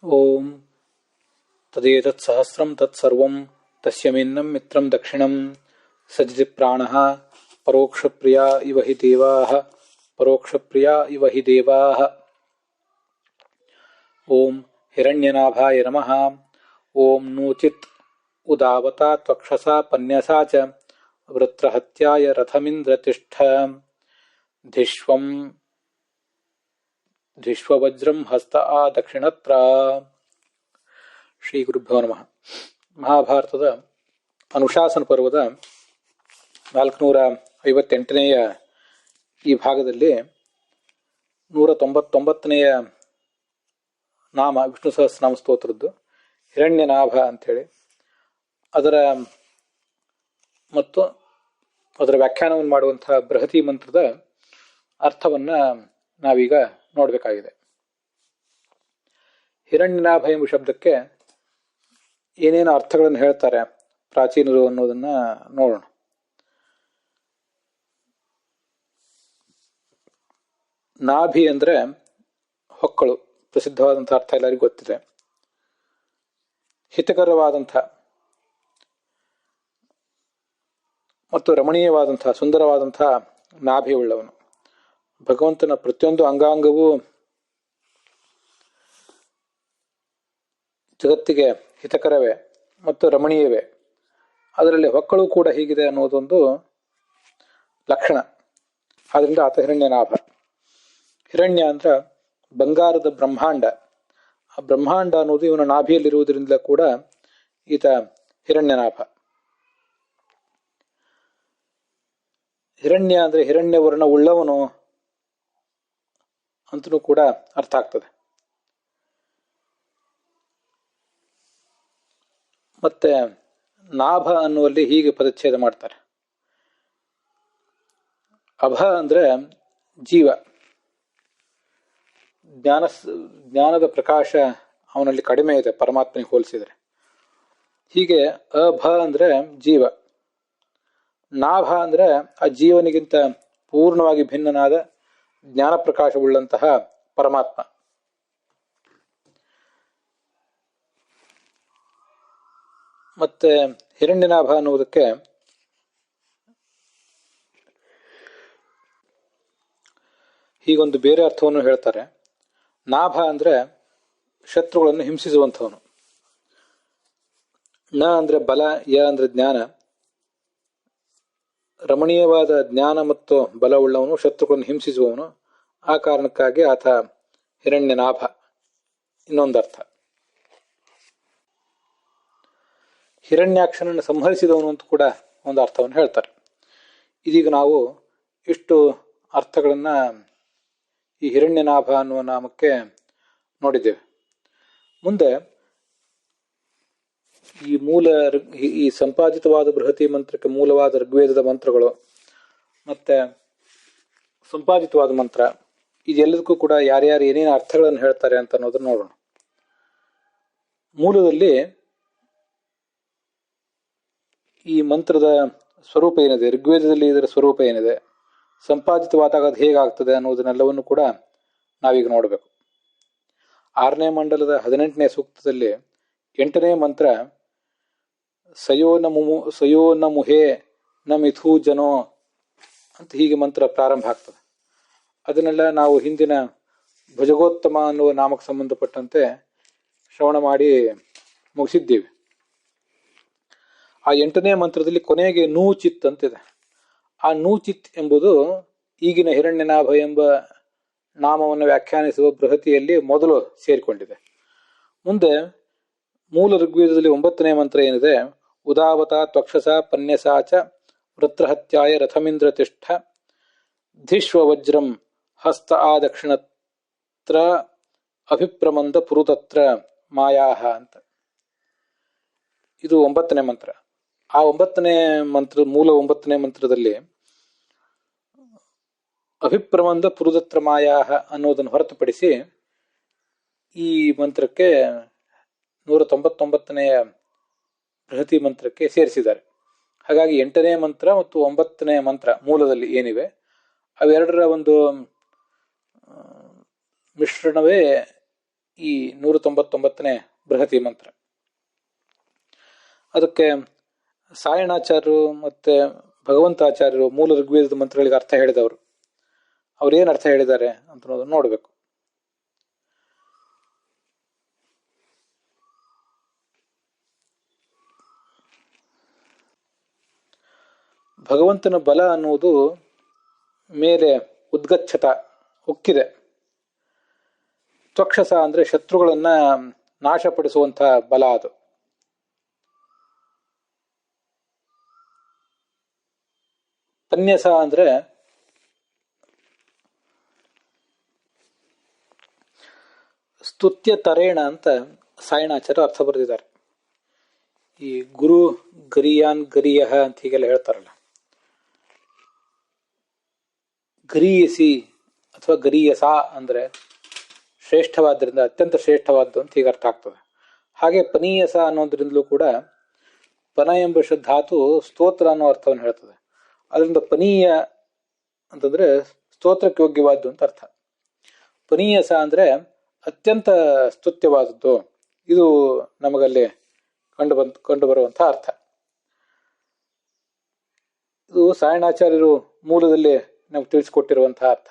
ಓಂ ತದೇತತ್ ಸಹಸ್ರಂ ತತ್ಸರ್ವಂ ತಸ್ಯಮಿನ್ನಂ ಮಿತ್ರಂ ದಕ್ಷಿಣಂ ಸಜತಿ ಪ್ರಾಣಃ ಪರೋಕ್ಷಪ್ರಿಯಾ ಇವ ಹಿ ದೇವಾಃ ಪರೋಕ್ಷಪ್ರಿಯಾ ಇವ ಹಿ ದೇವಾಃ. ಓಂ ಹಿರಣ್ಯನಾಭಾಯ ನಮಃ. ಓಂ ನೂಚಿತ್ ಉದಾವತಾ ತ್ವಕ್ಷಸಾ ಪನ್ಯಸಾ ಚ ವೃತ್ರಹತ್ಯಾಯ ರಥಮಿಂದ್ರತಿಷ್ಠ ಧಿಷ್ವಂ ಧಿಷ್ವವಜ್ರಂ ಹಸ್ತ ಆ ದಕ್ಷಿಣತ್ರ. ಶ್ರೀ ಗುರುಭ್ಯೋ ನಮಃ. ಮಹಾಭಾರತದ ಅನುಶಾಸನ ಪರ್ವದ 458ನೆಯ ಈ ಭಾಗದಲ್ಲಿ 199ನೆಯ ನಾಮ ವಿಷ್ಣು ಸಹಸ್ರನಾಮ ಸ್ತೋತ್ರದ್ದು ಹಿರಣ್ಯನಾಭ ಅಂಥೇಳಿ ಮತ್ತು ಅದರ ವ್ಯಾಖ್ಯಾನವನ್ನು ಮಾಡುವಂತಹ ಬೃಹತಿ ಮಂತ್ರದ ಅರ್ಥವನ್ನು ನಾವೀಗ ನೋಡಬೇಕಾಗಿದೆ. ಹಿರಣ್ಯನಾಭ ಎಂಬ ಶಬ್ದಕ್ಕೆ ಏನೇನು ಅರ್ಥಗಳನ್ನು ಹೇಳ್ತಾರೆ ಪ್ರಾಚೀನರು ಅನ್ನೋದನ್ನ ನೋಡೋಣ. ನಾಭಿ ಅಂದ್ರೆ ಹೊಕ್ಕಳು, ಪ್ರಸಿದ್ಧವಾದಂತಹ ಅರ್ಥ ಎಲ್ಲರಿಗೂ ಗೊತ್ತಿದೆ. ಹಿತಕರವಾದಂಥ ಮತ್ತು ರಮಣೀಯವಾದಂತಹ ಸುಂದರವಾದಂತಹ ನಾಭಿ ಉಳ್ಳವನು. ಭಗವಂತನ ಪ್ರತಿಯೊಂದು ಅಂಗಾಂಗವೂ ಜಗತ್ತಿಗೆ ಹಿತಕರವೇ ಮತ್ತು ರಮಣೀಯವೇ. ಅದರಲ್ಲಿ ಹೊಕ್ಕಳು ಕೂಡ ಹೀಗಿದೆ ಅನ್ನೋದೊಂದು ಲಕ್ಷಣ. ಆದ್ರಿಂದ ಆತ ಹಿರಣ್ಯನಾಭ. ಹಿರಣ್ಯ ಅಂದ್ರೆ ಬಂಗಾರದ ಬ್ರಹ್ಮಾಂಡ. ಆ ಬ್ರಹ್ಮಾಂಡ ಅನ್ನೋದು ಇವನ ನಾಭಿಯಲ್ಲಿರುವುದರಿಂದ ಕೂಡ ಈತ ಹಿರಣ್ಯನಾಭ. ಹಿರಣ್ಯ ಅಂದ್ರೆ ಹಿರಣ್ಯ ವರ್ಣ ಉಳ್ಳವನು ಅಂತನೂ ಕೂಡ ಅರ್ಥ ಆಗ್ತದೆ. ಮತ್ತೆ ನಾಭ ಅನ್ನುವಲ್ಲಿ ಹೀಗೆ ಪದಚ್ಛೇದ ಮಾಡ್ತಾರೆ. ಅಭ ಅಂದ್ರೆ ಜೀವ, ಜ್ಞಾನದ ಪ್ರಕಾಶ ಅವನಲ್ಲಿ ಕಡಿಮೆ ಇದೆ ಪರಮಾತ್ಮನಿಗೆ ಹೋಲಿಸಿದರೆ. ಹೀಗೆ ಅಭ ಅಂದ್ರೆ ಜೀವ, ನಾಭ ಅಂದ್ರೆ ಆ ಜೀವನಿಗಿಂತ ಪೂರ್ಣವಾಗಿ ಭಿನ್ನನಾದ ಜ್ಞಾನ ಪ್ರಕಾಶವುಳ್ಳಂತಹ ಪರಮಾತ್ಮ. ಮತ್ತೆ ಹಿರಣ್ಯನಾಭ ಅನ್ನುವುದಕ್ಕೆ ಹೀಗೊಂದು ಬೇರೆ ಅರ್ಥವನ್ನು ಹೇಳ್ತಾರೆ. ನಾಭ ಅಂದ್ರೆ ಶತ್ರುಗಳನ್ನು ಹಿಂಸಿಸುವಂಥವನು. ನ ಅಂದ್ರೆ ಬಲ, ಯ ಅಂದ್ರೆ ಜ್ಞಾನ. ರಮಣೀಯವಾದ ಜ್ಞಾನ ಮತ್ತು ಬಲವುಳ್ಳವನು, ಶತ್ರುಗಳನ್ನು ಹಿಂಸಿಸುವವನು. ಆ ಕಾರಣಕ್ಕಾಗಿ ಆತ ಹಿರಣ್ಯನಾಭ. ಇನ್ನೊಂದರ್ಥ ಹಿರಣ್ಯಾಕ್ಷನನ್ನು ಸಂಹರಿಸಿದವನು ಅಂತ ಕೂಡ ಒಂದು ಅರ್ಥವನ್ನು ಹೇಳ್ತಾರೆ. ಇದೀಗ ನಾವು ಇಷ್ಟು ಅರ್ಥಗಳನ್ನ ಈ ಹಿರಣ್ಯನಾಭ ಅನ್ನುವ ನಾಮಕ್ಕೆ ನೋಡಿದ್ದೇವೆ. ಮುಂದೆ ಈ ಸಂಪಾದಿತವಾದ ಬೃಹತಿ ಮಂತ್ರಕ್ಕೆ ಮೂಲವಾದ ಋಗ್ವೇದದ ಮಂತ್ರಗಳು ಮತ್ತೆ ಸಂಪಾದಿತವಾದ ಮಂತ್ರ, ಇದೆಲ್ಲದಕ್ಕೂ ಕೂಡ ಯಾರ್ಯಾರು ಏನೇನು ಅರ್ಥಗಳನ್ನು ಹೇಳ್ತಾರೆ ಅಂತ ಅನ್ನೋದನ್ನ ನೋಡೋಣ. ಮೂಲದಲ್ಲಿ ಈ ಮಂತ್ರದ ಸ್ವರೂಪ ಏನಿದೆ, ಋಗ್ವೇದದಲ್ಲಿ ಇದರ ಸ್ವರೂಪ ಏನಿದೆ, ಸಂಪಾದಿತವಾದಾಗ ಅದು ಹೇಗಾಗ್ತದೆ ಅನ್ನೋದನ್ನೆಲ್ಲವನ್ನು ಕೂಡ ನಾವೀಗ ನೋಡಬೇಕು. 6ನೇ ಮಂಡಲದ 18ನೇ ಸೂಕ್ತದಲ್ಲಿ 8ನೇ ಮಂತ್ರ ಸಯೋ ನ ಮುಹೇ ನ ಮಿಥು ಜನೋ ಅಂತ ಹೀಗೆ ಮಂತ್ರ ಪ್ರಾರಂಭ ಆಗ್ತದೆ. ಅದನ್ನೆಲ್ಲ ನಾವು ಹಿಂದಿನ ಭುಜಗೋತ್ತಮ ಅನ್ನುವ ನಾಮಕ್ಕೆ ಸಂಬಂಧಪಟ್ಟಂತೆ ಶ್ರವಣ ಮಾಡಿ ಮುಗಿಸಿದ್ದೀವಿ. ಆ 8ನೇ ಮಂತ್ರದಲ್ಲಿ ಕೊನೆಗೆ ನೂಚಿತ್ ಅಂತಿದೆ. ಆ ನೂಚಿತ್ ಎಂಬುದು ಈಗಿನ ಹಿರಣ್ಯನಾಭ ಎಂಬ ನಾಮವನ್ನು ವ್ಯಾಖ್ಯಾನಿಸುವ ಬೃಹತಿಯಲ್ಲಿ ಮೊದಲು ಸೇರಿಕೊಂಡಿದೆ. ಮುಂದೆ ಮೂಲ ಋಗ್ವೇದದಲ್ಲಿ 9ನೇ ಮಂತ್ರ ಏನಿದೆ, ಉದಾವತ ತ್ವಕ್ಷಸ ಪನ್ಯಸಾ ಚ ವೃತ್ರಹತ್ಯಾಯ ರಥಮಿಂದ್ರ ತಿಷ್ಠ ಧಿಷ್ವ ವಜ್ರಂ ಹಸ್ತ ಆ ದಕ್ಷಿಣತ್ರ ಅಭಿಪ್ರಮಂದ ಪುರುತತ್ರ ಮಾಯಾಹ ಅಂತ. ಇದು 9ನೇ ಮಂತ್ರ. ಆ 9ನೇ ಮಂತ್ರ, ಮೂಲ 9ನೇ ಮಂತ್ರದಲ್ಲಿ ಅಭಿಪ್ರಮಂದ ಪುರುದತ್ರ ಮಾಯಾಹ ಅನ್ನೋದನ್ನು ಹೊರತುಪಡಿಸಿ ಈ ಮಂತ್ರಕ್ಕೆ 199ನೆಯ ಬೃಹತಿ ಮಂತ್ರಕ್ಕೆ ಸೇರಿಸಿದ್ದಾರೆ. ಹಾಗಾಗಿ 8ನೇ ಮಂತ್ರ ಮತ್ತು 9ನೇ ಮಂತ್ರ ಮೂಲದಲ್ಲಿ ಏನಿವೆ ಅವೆರಡರ ಒಂದು ಮಿಶ್ರಣವೇ ಈ 199ನೇ ಬೃಹತಿ ಮಂತ್ರ. ಅದಕ್ಕೆ ಸಾಯಣಾಚಾರ್ಯರು ಮತ್ತೆ ಭಗವಂತಾಚಾರ್ಯರು ಮೂಲ ಋಗ್ವೇದದ ಮಂತ್ರಗಳಿಗೆ ಅರ್ಥ ಹೇಳಿದವರು. ಅವ್ರೇನು ಅರ್ಥ ಹೇಳಿದ್ದಾರೆ ಅಂತ ನೋಡಬೇಕು. ಭಗವಂತನ ಬಲ ಅನ್ನುವುದು ಮೇಲೆ ಉದ್ಗಚ್ಛತ ಉಕ್ಕಿದೆ. ತ್ವಕ್ಷಸ ಅಂದ್ರೆ ಶತ್ರುಗಳನ್ನ ನಾಶಪಡಿಸುವಂತಹ ಬಲ ಅದು. ಪನ್ಯಸ ಅಂದ್ರೆ ಸ್ತುತ್ಯ ತರೇಣ ಅಂತ ಸಾಯಣಾಚಾರ್ಯ ಅರ್ಥ ಬರೆದಿದ್ದಾರೆ. ಈ ಗುರು ಗರಿಯಾನ್ ಗರಿಯ ಅಂತ ಹೀಗೆಲ್ಲ ಹೇಳ್ತಾರಲ್ಲ, ಗರೀಯಸಿ ಅಥವಾ ಗರೀಯಸ ಅಂದ್ರೆ ಶ್ರೇಷ್ಠವಾದ್ದರಿಂದ ಅತ್ಯಂತ ಶ್ರೇಷ್ಠವಾದ್ದು ಅಂತ ಹೀಗೆ ಅರ್ಥ ಆಗ್ತದೆ. ಹಾಗೆ ಪನೀಯಸ ಅನ್ನೋದ್ರಿಂದಲೂ ಕೂಡ ಪನ ಎಂಬ ಧಾತು ಸ್ತೋತ್ರ ಅನ್ನೋ ಅರ್ಥವನ್ನು ಹೇಳ್ತದೆ. ಅದರಿಂದ ಪನೀಯ ಅಂತಂದ್ರೆ ಸ್ತೋತ್ರಕ್ಕೆ ಯೋಗ್ಯವಾದ್ದು ಅಂತ ಅರ್ಥ. ಪನೀಯಸ ಅಂದ್ರೆ ಅತ್ಯಂತ ಸ್ತುತ್ಯವಾದದ್ದು, ಇದು ನಮಗಲ್ಲಿ ಕಂಡು ಬರುವಂತ ಅರ್ಥ. ಇದು ಸಾಯಣಾಚಾರ್ಯರು ಮೂಲದಲ್ಲಿ ನಮ್ಗೆ ತಿಳಿಸಿಕೊಟ್ಟಿರುವಂತಹ ಅರ್ಥ.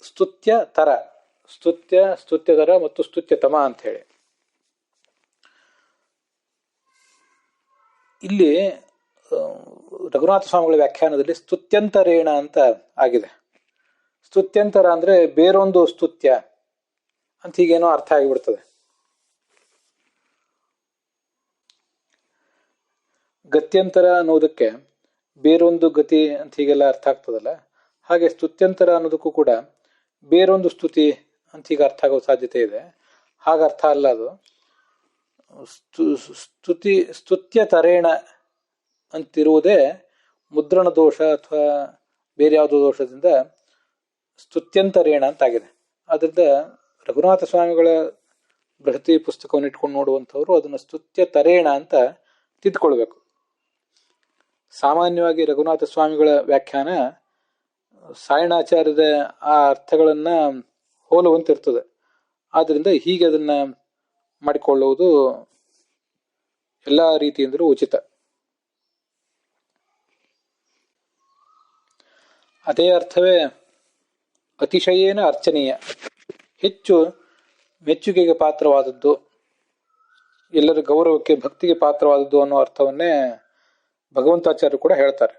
ಸ್ತುತ್ಯ ತರ, ಸ್ತುತ್ಯತರ ಮತ್ತು ಸ್ತುತ್ಯತಮ ಅಂತ ಹೇಳಿ. ಇಲ್ಲಿ ರಘುನಾಥ ಸ್ವಾಮಿಗಳ ವ್ಯಾಖ್ಯಾನದಲ್ಲಿ ಸ್ತುತ್ಯಂತರೇಣ ಅಂತ ಆಗಿದೆ. ಸ್ತುತ್ಯಂತರ ಅಂದ್ರೆ ಬೇರೊಂದು ಸ್ತುತ್ಯ ಅಂತ ಹೀಗೇನೋ ಅರ್ಥ ಆಗಿಬಿಡ್ತದೆ. ಗತ್ಯಂತರ ಅನ್ನೋದಕ್ಕೆ ಬೇರೊಂದು ಗತಿ ಅಂತ ಹೀಗೆಲ್ಲ ಅರ್ಥ ಆಗ್ತದಲ್ಲ, ಹಾಗೆ ಸ್ತುತ್ಯಂತರ ಅನ್ನೋದಕ್ಕೂ ಕೂಡ ಬೇರೊಂದು ಸ್ತುತಿ ಅಂತ ಹೀಗೆ ಅರ್ಥ ಆಗೋ ಸಾಧ್ಯತೆ ಇದೆ. ಹಾಗ ಅರ್ಥ ಅಲ್ಲ ಅದು. ಸ್ತುತ್ಯ ತರೇಣ ಅಂತಿರುವುದೇ ಮುದ್ರಣ ದೋಷ ಅಥವಾ ಬೇರೆ ಯಾವುದೋ ದೋಷದಿಂದ ಸ್ತುತ್ಯಂತರೇಣ ಅಂತಾಗಿದೆ. ಆದ್ರಿಂದ ರಘುನಾಥ ಸ್ವಾಮಿಗಳ ಬೃಹತಿ ಪುಸ್ತಕವನ್ನು ಇಟ್ಕೊಂಡು ನೋಡುವಂಥವ್ರು ಅದನ್ನು ಸ್ತುತ್ಯ ತರೇಣ ಅಂತ ತಿದ್ಕೊಳ್ಬೇಕು. ಸಾಮಾನ್ಯವಾಗಿ ರಘುನಾಥ ಸ್ವಾಮಿಗಳ ವ್ಯಾಖ್ಯಾನ ಸಾಯಣಾಚಾರ್ಯದ ಆ ಅರ್ಥಗಳನ್ನ ಹೋಲುವಂತಿರ್ತದೆ. ಆದ್ರಿಂದ ಹೀಗೆ ಅದನ್ನ ಮಾಡಿಕೊಳ್ಳುವುದು ಎಲ್ಲ ರೀತಿಯಿಂದಲೂ ಉಚಿತ. ಅದೇ ಅರ್ಥವೇ ಅತಿಶಯೇನ ಅರ್ಚನೀಯ, ಹೆಚ್ಚು ಮೆಚ್ಚುಗೆಗೆ ಪಾತ್ರವಾದದ್ದು, ಎಲ್ಲರ ಗೌರವಕ್ಕೆ ಭಕ್ತಿಗೆ ಪಾತ್ರವಾದದ್ದು ಅನ್ನೋ ಅರ್ಥವನ್ನೇ ಭಗವಂತಾಚಾರ್ಯರು ಕೂಡ ಹೇಳ್ತಾರೆ.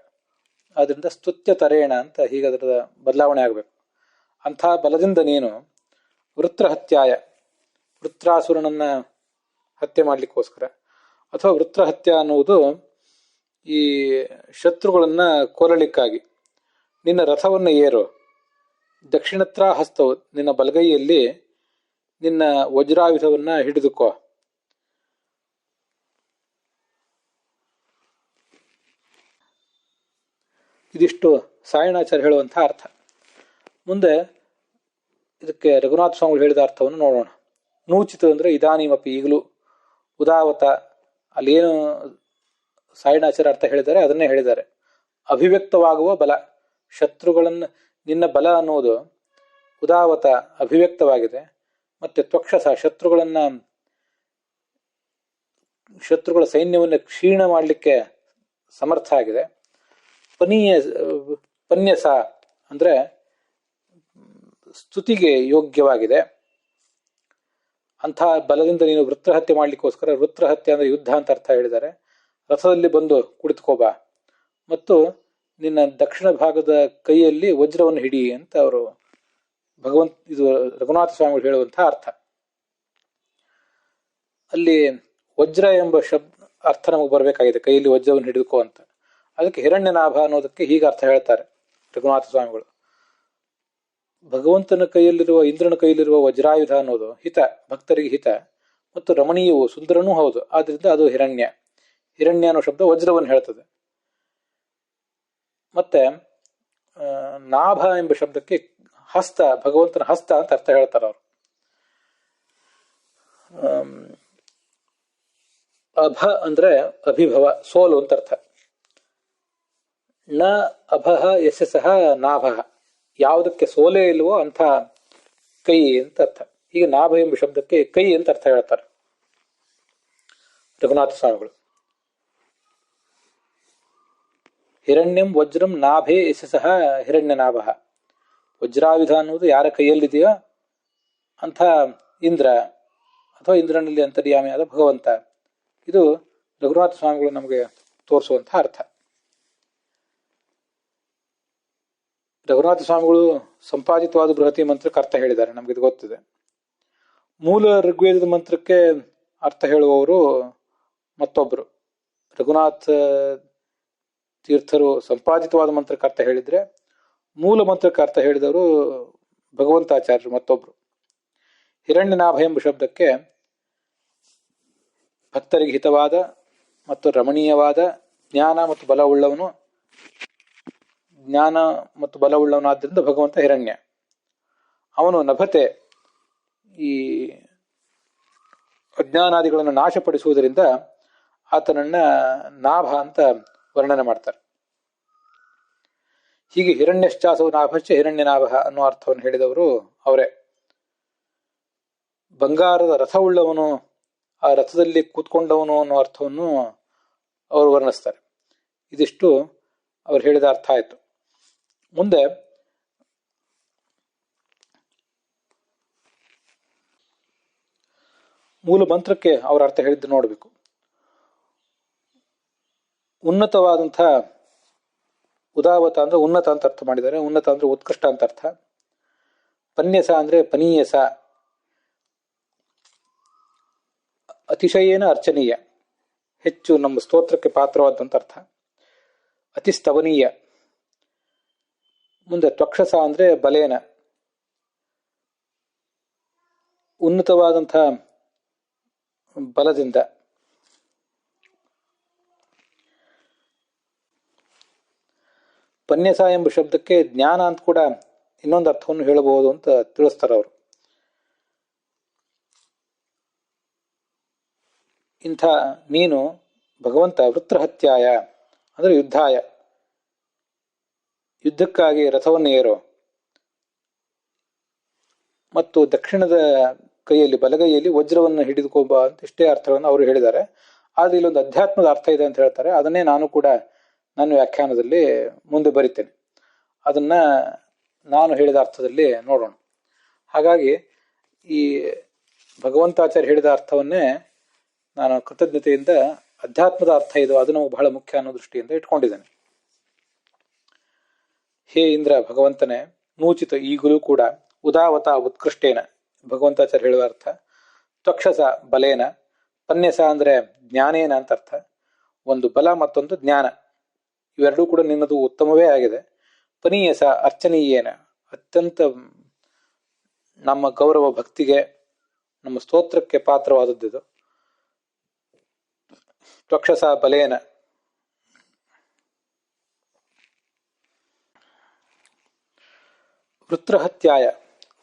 ಆದ್ರಿಂದ ಸ್ತುತ್ಯ ತರೇಣ ಅಂತ ಹೀಗೆ ಅದರ ಬದಲಾವಣೆ ಆಗಬೇಕು. ಅಂಥ ಬಲದಿಂದ ನೀನು ವೃತ್ರಹತ್ಯಾಯ, ವೃತ್ರಾಸುರನನ್ನ ಹತ್ಯೆ ಮಾಡ್ಲಿಕ್ಕೋಸ್ಕರ, ಅಥವಾ ವೃತ್ರಹತ್ಯ ಅನ್ನುವುದು ಈ ಶತ್ರುಗಳನ್ನ ಕೊಲ್ಲಲಿಕ್ಕಾಗಿ ನಿನ್ನ ರಥವನ್ನು ಏರು, ದಕ್ಷಿಣತ್ರ ಹಸ್ತವು, ನಿನ್ನ ಬಲಗೈಯಲ್ಲಿ ನಿನ್ನ ವಜ್ರಾಯುಧವನ್ನ ಹಿಡಿದುಕೋ. ಇದಿಷ್ಟು ಸಾಯಣಾಚಾರ್ಯ ಹೇಳುವಂತಹ ಅರ್ಥ. ಮುಂದೆ ಇದಕ್ಕೆ ರಘುನಾಥ ಸ್ವಾಮಿಗಳು ಹೇಳಿದ ಅರ್ಥವನ್ನು ನೋಡೋಣ. ನೂಚಿತ ಅಂದ್ರೆ ಇದಾನೀಮಪಿ, ಈಗಲೂ, ಉದಾವತ, ಅಲ್ಲಿ ಏನು ಸಾಯಣಾಚಾರ್ಯ ಅರ್ಥ ಹೇಳಿದ್ದಾರೆ ಅದನ್ನೇ ಹೇಳಿದ್ದಾರೆ. ಅಭಿವ್ಯಕ್ತವಾಗುವ ಬಲ, ಶತ್ರುಗಳನ್ನ, ನಿನ್ನ ಬಲ ಅನ್ನುವುದು ಉದಾವತ ಅಭಿವ್ಯಕ್ತವಾಗಿದೆ. ಮತ್ತೆ ತ್ವಕ್ಷಸ, ಶತ್ರುಗಳ ಸೈನ್ಯವನ್ನು ಕ್ಷೀಣ ಮಾಡಲಿಕ್ಕೆ ಸಮರ್ಥ ಆಗಿದೆ. ಪನ್ಯಸ ಅಂದ್ರೆ ಸ್ತುತಿಗೆ ಯೋಗ್ಯವಾಗಿದೆ. ಅಂಥ ಬಲದಿಂದ ನೀನು ವೃತ್ರಹತ್ಯೆ ಮಾಡ್ಲಿಕ್ಕೋಸ್ಕರ, ವೃತ್ರಹತ್ಯೆ ಅಂದ್ರೆ ಯುದ್ಧ ಅಂತ ಅರ್ಥ ಹೇಳಿದ್ದಾರೆ. ರಥದಲ್ಲಿ ಬಂದು ಕುಳಿತುಕೋಬಾ ಮತ್ತು ನಿನ್ನ ದಕ್ಷಿಣ ಭಾಗದ ಕೈಯಲ್ಲಿ ವಜ್ರವನ್ನು ಹಿಡಿ ಅಂತ ಅವರು ಇದು ರಘುನಾಥ ಸ್ವಾಮಿಗಳು ಹೇಳುವಂತಹ ಅರ್ಥ. ಅಲ್ಲಿ ವಜ್ರ ಎಂಬ ಅರ್ಥ ನಮಗೆ ಬರಬೇಕಾಗಿದೆ, ಕೈಯಲ್ಲಿ ವಜ್ರವನ್ನು ಹಿಡಿದುಕೋ ಅಂತ. ಅದಕ್ಕೆ ಹಿರಣ್ಯನಾಭ ಅನ್ನೋದಕ್ಕೆ ಹೀಗೆ ಅರ್ಥ ಹೇಳ್ತಾರೆ ರಘುನಾಥ ಸ್ವಾಮಿಗಳು. ಭಗವಂತನ ಕೈಯಲ್ಲಿರುವ, ಇಂದ್ರನ ಕೈಯಲ್ಲಿರುವ ವಜ್ರಾಯುಧ ಅನ್ನೋದು ಹಿತ, ಭಕ್ತರಿಗೆ ಹಿತ ಮತ್ತು ರಮಣೀಯವು, ಸುಂದರನೂ ಹೌದು. ಆದ್ರಿಂದ ಅದು ಹಿರಣ್ಯ. ಹಿರಣ್ಯ ಅನ್ನೋ ಶಬ್ದ ವಜ್ರವನ್ನು ಹೇಳ್ತದೆ. ಮತ್ತೆ ನಾಭ ಎಂಬ ಶಬ್ದಕ್ಕೆ ಹಸ್ತ, ಭಗವಂತನ ಹಸ್ತ ಅಂತ ಅರ್ಥ ಹೇಳ್ತಾರೆ ಅವರು. ಅಭ ಅಂದ್ರೆ ಅಭಿಭವ, ಸೋಲು ಅಂತ ಅರ್ಥ. ನ ಅಭಹ ಯಶಸಃ ನಾಭ, ಯಾವುದಕ್ಕೆ ಸೋಲೇ ಇಲ್ವೋ ಅಂಥ ಕೈ ಅಂತ ಅರ್ಥ. ಹೀಗೆ ನಾಭ ಎಂಬ ಶಬ್ದಕ್ಕೆ ಕೈ ಅಂತ ಅರ್ಥ ಹೇಳ್ತಾರೆ ರಘುನಾಥ ಸ್ವಾಮಿಗಳು. ಹಿರಣ್ಯಂ ವಜ್ರಂ ನಾಭೇ ಯಶಸಃ ಹಿರಣ್ಯ ನಾಭ. ವಜ್ರಾಯುಧ ಅನ್ನುವುದು ಯಾರ ಕೈಯಲ್ಲಿದೆಯೋ ಅಂಥ ಇಂದ್ರ ಅಥವಾ ಇಂದ್ರನಲ್ಲಿ ಅಂತರ್ಯಾಮಿಯಾದ ಭಗವಂತ. ಇದು ರಘುನಾಥ ಸ್ವಾಮಿಗಳು ನಮಗೆ ತೋರಿಸುವಂತಹ ಅರ್ಥ. ರಘುನಾಥ ಸ್ವಾಮಿಗಳು ಸಂಪಾದಿತವಾದ ಬೃಹತಿ ಮಂತ್ರಕ್ಕೆ ಅರ್ಥ ಹೇಳಿದ್ದಾರೆ, ನಮಗಿದು ಗೊತ್ತಿದೆ. ಮೂಲ ಋಗ್ವೇದದ ಮಂತ್ರಕ್ಕೆ ಅರ್ಥ ಹೇಳುವವರು ಮತ್ತೊಬ್ಬರು. ರಘುನಾಥ ತೀರ್ಥರು ಸಂಪಾದಿತವಾದ ಮಂತ್ರಕ್ಕೆ ಅರ್ಥ ಹೇಳಿದ್ರೆ, ಮೂಲ ಮಂತ್ರಕ್ಕೆ ಅರ್ಥ ಹೇಳಿದವರು ಭಗವಂತಾಚಾರ್ಯರು ಮತ್ತೊಬ್ರು. ಹಿರಣ್ಯನಾಭ ಎಂಬ ಶಬ್ದಕ್ಕೆ ಭಕ್ತರಿಗೆ ಹಿತವಾದ ಮತ್ತು ರಮಣೀಯವಾದ ಜ್ಞಾನ ಮತ್ತು ಬಲವುಳ್ಳವನಾದ್ದರಿಂದ ಭಗವಂತ ಹಿರಣ್ಯ. ಅವನು ನಭತೆ, ಈ ಅಜ್ಞಾನಾದಿಗಳನ್ನು ನಾಶಪಡಿಸುವುದರಿಂದ ಆತನನ್ನ ನಾಭ ಅಂತ ವರ್ಣನೆ ಮಾಡ್ತಾರೆ. ಹೀಗೆ ಹಿರಣ್ಯಶ್ಚಾಸವು ನಾಭಶ್ಚ ಹಿರಣ್ಯನಾಭ ಅನ್ನೋ ಅರ್ಥವನ್ನು ಹೇಳಿದವರು ಅವರೇ. ಬಂಗಾರದ ರಥವುಳ್ಳವನು, ಆ ರಥದಲ್ಲಿ ಕೂತ್ಕೊಂಡವನು ಅನ್ನೋ ಅರ್ಥವನ್ನು ಅವರು ವರ್ಣಿಸ್ತಾರೆ. ಇದಿಷ್ಟು ಅವರು ಹೇಳಿದ ಅರ್ಥ ಆಯಿತು. ಮುಂದೆ ಮೂಲ ಮಂತ್ರಕ್ಕೆ ಅವರ ಅರ್ಥ ಹೇಳಿದ್ದು ನೋಡಬೇಕು. ಉನ್ನತವಾದಂಥ ಉದಾವತ ಅಂದ್ರೆ ಉನ್ನತ ಅಂತ ಅರ್ಥ ಮಾಡಿದ್ದಾರೆ. ಉನ್ನತ ಅಂದ್ರೆ ಉತ್ಕೃಷ್ಟ ಅಂತ ಅರ್ಥ. ಪನ್ಯಸ ಅಂದ್ರೆ ಪನೀಯಸ, ಅತಿಶಯೇನ ಅರ್ಚನೀಯ, ಹೆಚ್ಚು ನಮ್ಮ ಸ್ತೋತ್ರಕ್ಕೆ ಪಾತ್ರವಾದಂಥ ಅರ್ಥ. ಅತಿ ಸ್ತವನೀಯ. ಮುಂದೆ ತ್ವಕ್ಷಸ ಅಂದ್ರೆ ಬಲೇನ, ಉನ್ನತವಾದಂಥ ಬಲದಿಂದ. ಪನ್ಯಸ ಎಂಬ ಶಬ್ದಕ್ಕೆ ಜ್ಞಾನ ಅಂತ ಕೂಡ ಇನ್ನೊಂದು ಅರ್ಥವನ್ನು ಹೇಳಬಹುದು ಅಂತ ತಿಳಿಸ್ತಾರೆ ಅವರು. ಇಂಥ ನೀನು ಭಗವಂತ ವೃತ್ರಹತ್ಯಾಯ ಅಂದ್ರೆ ಯುದ್ಧಾಯ, ಯುದ್ಧಕ್ಕಾಗಿ ರಥವನ್ನು ಏರೋ, ಮತ್ತು ದಕ್ಷಿಣದ ಕೈಯಲ್ಲಿ ಬಲಗೈಯಲ್ಲಿ ವಜ್ರವನ್ನು ಹಿಡಿದುಕೋಬ ಅಂತ ಇಷ್ಟೇ ಅರ್ಥಗಳನ್ನು ಅವರು ಹೇಳಿದ್ದಾರೆ. ಆದ್ರೆ ಇಲ್ಲೊಂದು ಅಧ್ಯಾತ್ಮದ ಅರ್ಥ ಇದೆ ಅಂತ ಹೇಳ್ತಾರೆ. ಅದನ್ನೇ ನಾನು ಕೂಡ ನನ್ನ ವ್ಯಾಖ್ಯಾನದಲ್ಲಿ ಮುಂದೆ ಬರಿತೇನೆ. ಅದನ್ನ ನಾನು ಹೇಳಿದ ಅರ್ಥದಲ್ಲಿ ನೋಡೋಣ. ಹಾಗಾಗಿ ಈ ಭಗವಂತಾಚಾರ್ಯ ಹೇಳಿದ ಅರ್ಥವನ್ನೇ ನಾನು ಕೃತಜ್ಞತೆಯಿಂದ ಅಧ್ಯಾತ್ಮದ ಅರ್ಥ ಇದು, ಅದು ನಮಗೆ ಬಹಳ ಮುಖ್ಯ ಅನ್ನೋ ದೃಷ್ಟಿಯಿಂದ ಇಟ್ಕೊಂಡಿದ್ದೇನೆ. ಹೇ ಇಂದ್ರ ಭಗವಂತನೇ, ನೂಚಿತ ಈಗಲೂ ಕೂಡ, ಉದಾವತ ಉತ್ಕೃಷ್ಟೇನ ಭಗವಂತಾಚಾರ್ಯ ಹೇಳುವ ಅರ್ಥ, ತ್ವಕ್ಷಸ ಬಲೇನ, ಪನ್ಯಸ ಅಂದ್ರೆ ಜ್ಞಾನೇನ ಅಂತ ಅರ್ಥ. ಒಂದು ಬಲ ಮತ್ತೊಂದು ಜ್ಞಾನ, ಇವೆರಡೂ ಕೂಡ ನಿನ್ನದು ಉತ್ತಮವೇ ಆಗಿದೆ. ಪನೀಯಸ ಅರ್ಚನೀಯೇನ, ಅತ್ಯಂತ ನಮ್ಮ ಗೌರವ ಭಕ್ತಿಗೆ ನಮ್ಮ ಸ್ತೋತ್ರಕ್ಕೆ ಪಾತ್ರವಾದದ್ದು. ತ್ವಕ್ಷಸ ಬಲೇನ, ವೃತ್ರಹತ್ಯಾಯ,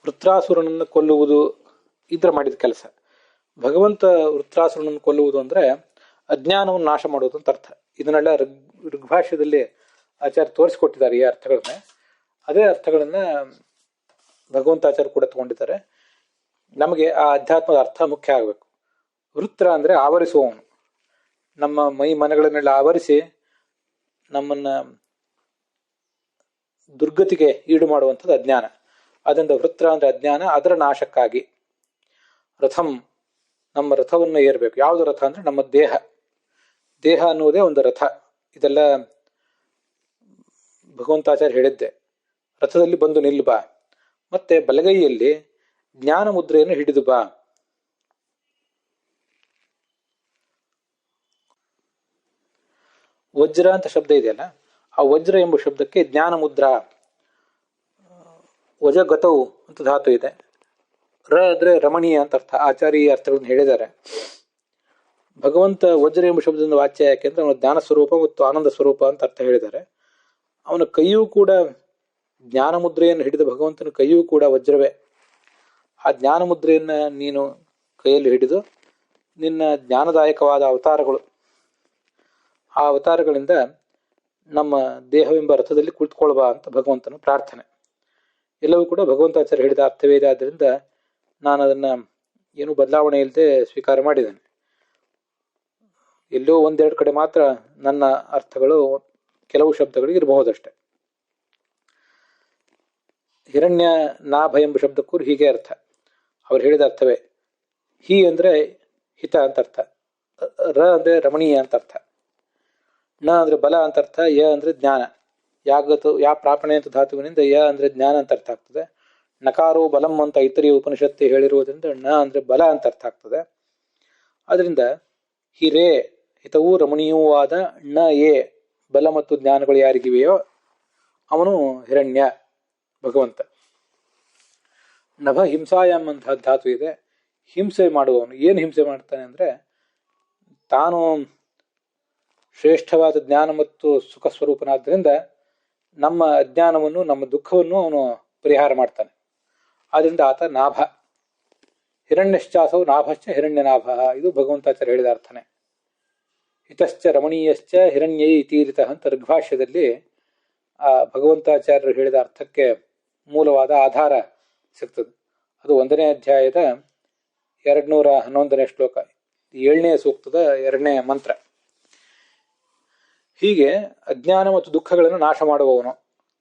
ವೃತ್ರಾಸುರನನ್ನು ಕೊಲ್ಲುವುದು ಇದ್ರ ಮಾಡಿದ ಕೆಲಸ. ಭಗವಂತ ವೃತ್ರಾಸುರನನ್ನು ಕೊಲ್ಲುವುದು ಅಂದ್ರೆ ಅಜ್ಞಾನವನ್ನು ನಾಶ ಮಾಡುವುದು ಅಂತ ಅರ್ಥ. ಇದನ್ನೆಲ್ಲ ಋಗ್ಭಾಷ್ಯದಲ್ಲಿ ಆಚಾರ್ಯ ತೋರಿಸಿಕೊಟ್ಟಿದ್ದಾರೆ ಈ ಅರ್ಥಗಳನ್ನ. ಅದೇ ಅರ್ಥಗಳನ್ನ ಭಗವಂತಾಚಾರ್ಯ ಕೂಡ ತಗೊಂಡಿದ್ದಾರೆ. ನಮಗೆ ಆ ಅಧ್ಯಾತ್ಮದ ಅರ್ಥ ಮುಖ್ಯ ಆಗಬೇಕು. ವೃತ್ರ ಅಂದ್ರೆ ಆವರಿಸುವವನು, ನಮ್ಮ ಮೈ ಮನಗಳನ್ನೆಲ್ಲ ಆವರಿಸಿ ನಮ್ಮನ್ನ ದುರ್ಗತಿಗೆ ಈಡು ಮಾಡುವಂಥದ್ದು ಅಜ್ಞಾನ. ಅದರಿಂದ ವೃತ್ರ ಅಂದ್ರೆ ಅಜ್ಞಾನ, ಅದರ ನಾಶಕ್ಕಾಗಿ ರಥಂ, ನಮ್ಮ ರಥವನ್ನು ಏರ್ಬೇಕು. ಯಾವುದು ರಥ ಅಂದ್ರೆ ನಮ್ಮ ದೇಹ. ದೇಹ ಅನ್ನುವುದೇ ಒಂದು ರಥ. ಇದೆಲ್ಲ ಭಗವಂತಾಚಾರ್ಯ ಹೇಳಿದ್ದೆ. ರಥದಲ್ಲಿ ಬಂದು ನಿಲ್ಲು ಬಾ, ಮತ್ತೆ ಬಲಗೈಯಲ್ಲಿ ಜ್ಞಾನ ಮುದ್ರೆಯನ್ನು ಹಿಡಿದು ಬಾ. ವಜ್ರ ಅಂತ ಶಬ್ದ ಇದೆಯಲ್ಲ, ಆ ವಜ್ರ ಎಂಬ ಶಬ್ದಕ್ಕೆ ಜ್ಞಾನ ಮುದ್ರಾ, ವಜಗತವು ಅಂತ ಧಾತು ಇದೆ. ರ ಅಂದ್ರೆ ರಮಣೀಯ ಅಂತ ಅರ್ಥ. ಆಚಾರ್ಯ ಅರ್ಥಗಳನ್ನು ಹೇಳಿದ್ದಾರೆ. ಭಗವಂತ ವಜ್ರ ಎಂಬ ಶಬ್ದದಿಂದ ವಾಚ್ಯ ಯಾಕೆಂದ್ರೆ ಅವನ ಜ್ಞಾನ ಸ್ವರೂಪ ಮತ್ತು ಆನಂದ ಸ್ವರೂಪ ಅಂತ ಅರ್ಥ ಹೇಳಿದ್ದಾರೆ. ಅವನ ಕೈಯೂ ಕೂಡ ಜ್ಞಾನ ಮುದ್ರೆಯನ್ನು ಹಿಡಿದ ಭಗವಂತನ ಕೈಯೂ ಕೂಡ ವಜ್ರವೇ. ಆ ಜ್ಞಾನ ಮುದ್ರೆಯನ್ನ ನೀನು ಕೈಯಲ್ಲಿ ಹಿಡಿದು ನಿನ್ನ ಜ್ಞಾನದಾಯಕವಾದ ಅವತಾರಗಳು, ಆ ಅವತಾರಗಳಿಂದ ನಮ್ಮ ದೇಹವೆಂಬ ರಥದಲ್ಲಿ ಕುಳಿತುಕೊಳ್ಬಾ ಅಂತ ಭಗವಂತನ ಪ್ರಾರ್ಥನೆ. ಎಲ್ಲವೂ ಕೂಡ ಭಗವಂತಾಚಾರ್ಯ ಹೇಳಿದ ಅರ್ಥವೇ ಇದೆ. ಆದ್ದರಿಂದ ನಾನು ಅದನ್ನು ಏನು ಬದಲಾವಣೆ ಇಲ್ಲದೆ ಸ್ವೀಕಾರ ಮಾಡಿದ್ದೇನೆ. ಎಲ್ಲೋ ಒಂದೆರಡು ಕಡೆ ಮಾತ್ರ ನನ್ನ ಅರ್ಥಗಳು ಕೆಲವು ಶಬ್ದಗಳಿಗೆ ಇರಬಹುದಷ್ಟೆ. ಹಿರಣ್ಯ ನಾಭ ಎಂಬ ಶಬ್ದಕ್ಕೂ ಹೀಗೆ ಅರ್ಥ. ಅವ್ರು ಹೇಳಿದ ಅರ್ಥವೇ. ಹಿ ಅಂದರೆ ಹಿತ ಅಂತ ಅರ್ಥ, ರ ಅಂದರೆ ರಮಣೀಯ ಅಂತ ಅರ್ಥ, ನ ಅಂದರೆ ಬಲ ಅಂತ ಅರ್ಥ, ಯ ಅಂದರೆ ಜ್ಞಾನ. ಯಾ ಪ್ರಾಪಣೆ ಅಂತ ಧಾತುವಿನಿಂದ ಯ ಅಂದರೆ ಜ್ಞಾನ ಅಂತ ಅರ್ಥ ಆಗ್ತದೆ. ನಕಾರೋ ಬಲಂ ಅಂತ ಐತರಿಯ ಉಪನಿಷತ್ತು ಹೇಳಿರುವುದರಿಂದ ನ ಅಂದರೆ ಬಲ ಅಂತ ಅರ್ಥ ಆಗ್ತದೆ. ಅದರಿಂದ ಹಿರೇ ಹಿತವೂ ರಮಣೀಯವೂ ಆದ ಣ ಎ ಬಲ ಮತ್ತು ಜ್ಞಾನಗಳು ಯಾರಿಗಿವೆಯೋ ಅವನು ಹಿರಣ್ಯ ಭಗವಂತ. ನಭ ಹಿಂಸಾಯಾಮ್ ಅಂತ ಧಾತು ಇದೆ. ಹಿಂಸೆ ಮಾಡುವವನು. ಏನು ಹಿಂಸೆ ಮಾಡ್ತಾನೆ ಅಂದರೆ ತಾನು ಶ್ರೇಷ್ಠವಾದ ಜ್ಞಾನ ಮತ್ತು ಸುಖ ಸ್ವರೂಪನಾದ್ದರಿಂದ ನಮ್ಮ ಅಜ್ಞಾನವನ್ನು ನಮ್ಮ ದುಃಖವನ್ನು ಅವನು ಪರಿಹಾರ ಮಾಡ್ತಾನೆ. ಆದ್ದರಿಂದ ಆತ ನಾಭ. ಹಿರಣ್ಯಶ್ಚಾಸವು ನಾಭಶ್ಚ ಹಿರಣ್ಯನಾಭ. ಇದು ಭಗವಂತಾಚಾರ್ಯ ಹೇಳಿದ ಅರ್ಥನೇ. ಹಿತಶ್ಚ ರಮಣೀಯಶ್ಚ ಹಿರಣ್ಯೈ ಇತೀರಿತ ಅಂತ ಋಗ್ಭಾಷ್ಯದಲ್ಲಿ ಆ ಭಗವಂತಾಚಾರ್ಯರು ಹೇಳಿದ ಅರ್ಥಕ್ಕೆ ಮೂಲವಾದ ಆಧಾರ ಸಿಗ್ತದೆ. ಅದು 1ನೇ ಅಧ್ಯಾಯದ 211ನೇ ಶ್ಲೋಕ, 7ನೇ ಸೂಕ್ತದ 2ನೇ ಮಂತ್ರ. ಹೀಗೆ ಅಜ್ಞಾನ ಮತ್ತು ದುಃಖಗಳನ್ನು ನಾಶ ಮಾಡುವವನು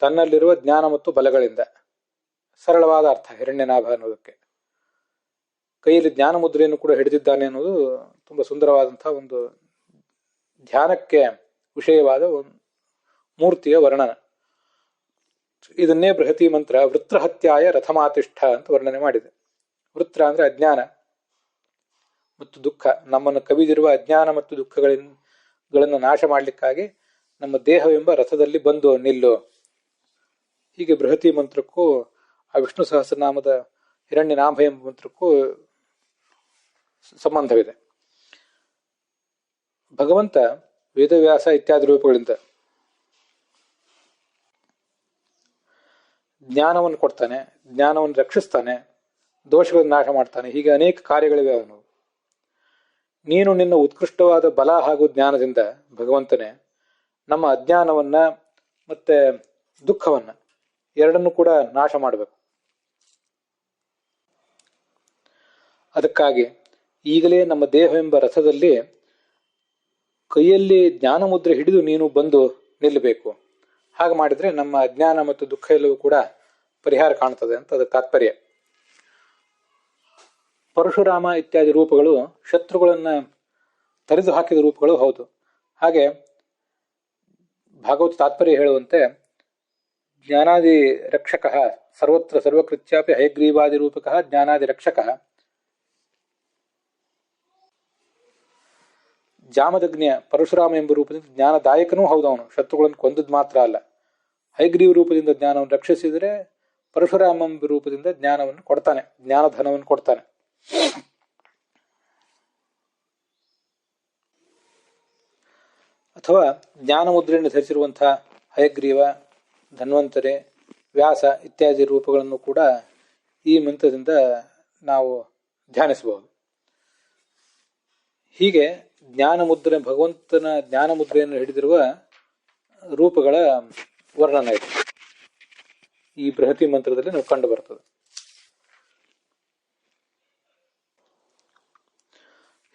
ತನ್ನಲ್ಲಿರುವ ಜ್ಞಾನ ಮತ್ತು ಬಲಗಳಿಂದ. ಸರಳವಾದ ಅರ್ಥ ಹಿರಣ್ಯನಾಭ ಅನ್ನೋದಕ್ಕೆ. ಕೈಯಲ್ಲಿ ಜ್ಞಾನ ಮುದ್ರೆಯನ್ನು ಕೂಡ ಹಿಡಿದಿದ್ದಾನೆ ಅನ್ನೋದು ತುಂಬ ಸುಂದರವಾದಂತಹ ಒಂದು ಧ್ಯಾನಕ್ಕೆ ವಿಷಯವಾದ ಒಂದು ಮೂರ್ತಿಯ ವರ್ಣನ. ಇದನ್ನೇ ಬೃಹತಿ ಮಂತ್ರ ವೃತ್ರಹತ್ಯಾಯ ರಥಮಾತಿಷ್ಠ ಅಂತ ವರ್ಣನೆ ಮಾಡಿದೆ. ವೃತ್ರ ಅಂದ್ರೆ ಅಜ್ಞಾನ ಮತ್ತು ದುಃಖ. ನಮ್ಮನ್ನು ಕವಿದಿರುವ ಅಜ್ಞಾನ ಮತ್ತು ದುಃಖಗಳನ್ನು ನಾಶ ಮಾಡಲಿಕ್ಕಾಗಿ ನಮ್ಮ ದೇಹವೆಂಬ ರಥದಲ್ಲಿ ಬಂದು ನಿಲ್ಲು. ಹೀಗೆ ಬೃಹತಿ ಮಂತ್ರಕ್ಕೂ ಆ ವಿಷ್ಣು ಸಹಸ್ರನಾಮದ ಹಿರಣ್ಯನಾಭ ಎಂಬ ಮಂತ್ರಕ್ಕೂ ಸಂಬಂಧವಿದೆ. ಭಗವಂತ ವೇದವ್ಯಾಸ ಇತ್ಯಾದಿ ರೂಪಗಳಿಂದ ಜ್ಞಾನವನ್ನು ಕೊಡ್ತಾನೆ, ಜ್ಞಾನವನ್ನು ರಕ್ಷಿಸ್ತಾನೆ, ದೋಷಗಳನ್ನು ನಾಶ ಮಾಡ್ತಾನೆ. ಹೀಗೆ ಅನೇಕ ಕಾರ್ಯಗಳಿವೆ ಅವನು. ನೀನು ನಿನ್ನ ಉತ್ಕೃಷ್ಟವಾದ ಬಲ ಹಾಗೂ ಜ್ಞಾನದಿಂದ ಭಗವಂತನೇ ನಮ್ಮ ಅಜ್ಞಾನವನ್ನ ಮತ್ತೆ ದುಃಖವನ್ನ ಎರಡನ್ನೂ ಕೂಡ ನಾಶ ಮಾಡಬೇಕು. ಅದಕ್ಕಾಗಿ ಈಗಲೇ ನಮ್ಮ ದೇಹವೆಂಬ ರಥದಲ್ಲಿ ಕೈಯಲ್ಲಿ ಜ್ಞಾನ ಮುದ್ರೆ ಹಿಡಿದು ನೀನು ಬಂದು ನಿಲ್ಲಬೇಕು. ಹಾಗೆ ಮಾಡಿದ್ರೆ ನಮ್ಮ ಅಜ್ಞಾನ ಮತ್ತು ದುಃಖ ಎಲ್ಲವೂ ಕೂಡ ಪರಿಹಾರ ಕಾಣ್ತದೆ ಅಂತ ಅದರ ತಾತ್ಪರ್ಯ. ಪರಶುರಾಮ ಇತ್ಯಾದಿ ರೂಪಗಳು ಶತ್ರುಗಳನ್ನ ತರಿದು ಹಾಕಿದ ರೂಪಗಳು ಹೌದು. ಹಾಗೆ ಭಾಗವತ ತಾತ್ಪರ್ಯ ಹೇಳುವಂತೆ ಜ್ಞಾನಾದಿ ರಕ್ಷಕ ಸರ್ವತ್ರ ಸರ್ವಕೃತ್ಯಾಪಿ ಹಯಗ್ರೀವಾದಿ ರೂಪಕ ಜ್ಞಾನಾದಿ ರಕ್ಷಕ. ಜಾಮದಗ್ನಿಯ ಪರಶುರಾಮ ಎಂಬ ರೂಪದಿಂದ ಜ್ಞಾನದಾಯಕನೂ ಹೌದು. ಅವನು ಶತ್ರುಗಳನ್ನು ಕೊಂದದ್ದು ಮಾತ್ರ ಅಲ್ಲ. ಹಯಗ್ರೀವ ರೂಪದಿಂದ ಜ್ಞಾನವನ್ನು ರಕ್ಷಿಸಿದರೆ ಪರಶುರಾಮ ಎಂಬ ರೂಪದಿಂದ ಜ್ಞಾನವನ್ನು ಕೊಡ್ತಾನೆ, ಜ್ಞಾನಧನವನ್ನು ಕೊಡ್ತಾನೆ. ಅಥವಾ ಜ್ಞಾನ ಮುದ್ರೆಯನ್ನು ಧರಿಸಿರುವಂತಹ ಹಯಗ್ರೀವ, ಧನ್ವಂತರೆ, ವ್ಯಾಸ ಇತ್ಯಾದಿ ರೂಪಗಳನ್ನು ಕೂಡ ಈ ಮಂತ್ರದಿಂದ ನಾವು ಧ್ಯಾನಿಸಬಹುದು. ಹೀಗೆ ಜ್ಞಾನ ಮುದ್ರೆ, ಭಗವಂತನ ಜ್ಞಾನ ಮುದ್ರೆಯನ್ನು ಹಿಡಿದಿರುವ ರೂಪಗಳ ವರ್ಣನ ಇದೆ ಈ ಬೃಹತಿ ಮಂತ್ರದಲ್ಲಿ ನಾವು ಕಂಡು ಬರ್ತದೆ.